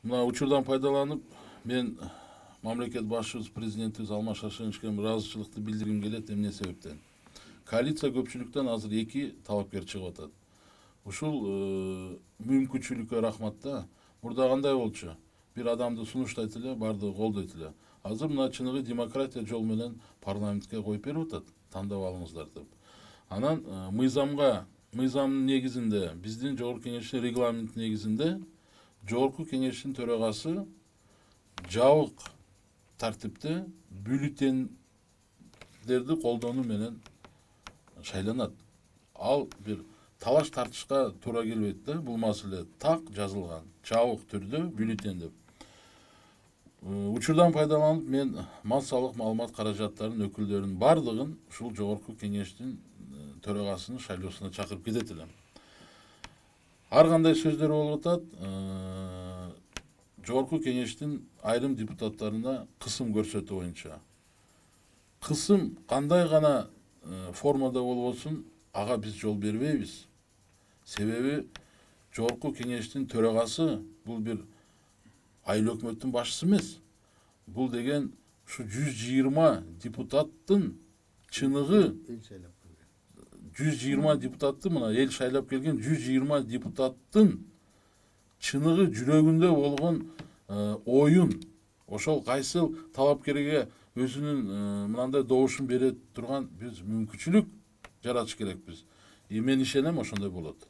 Мына учурдан пайдаланып, мен мамлекет башчыбыз президентибиз Алмаз Шаршеновичке ыраазычылыкты билдиргим келет. Эмне себептен? Коалиция көпчүлүктөн азыр 2 талапкер чыгып атат. Ушул мүмкүнчүлүккө рахмат да. Мурда кандай болчу? Бир адамды сунуштайт эле, бардыгы колдойт эле. Азыр мына чыныгы демократия жол менен парламентке коюп берип атат. Тандап алыңыздар деп. Анан мыйзамдын негизинде, биздин Жогорку Кеңештин регламенти негизинде Жогорку Кеңештин төрагасы жабык тартипте бюллетендерди колдонуу менен шайланат. Ал бир талаш тартышка туура келбейт да, бул маселе так жазылган, жабык түрдө бюллетен деп. Учурдан пайдаланып, мен массалык маалымат каражаттарынын өкүлдөрүнүн бардыгын ушул Жогорку Кеңештин төрагасынын шайлоосуна чакырып кетет элем. Ар кандай сөздөр болуп атат, Жогорку Кеңештин айрым депутаттарына кысым көрсөтүү боюнча. Кысым кандай гана формада болбосун, ага биз жол бербейбиз. Себеби Жогорку Кеңештин төрагасы бул бир айыл өкмөттүн башчысы эмес. Бул деген ушу 120 депутаттын чыныгы 120 депутатты мына эл шайлап келген 120 депутаттын чыныгы жүрөгүндө болгон оюн, ошол кайсыл талапкерге өзүнүн мынандай добушун бере турган биз мүмкүнчүлүк жаратыш керекпиз. Мен ишенем ошондой болот.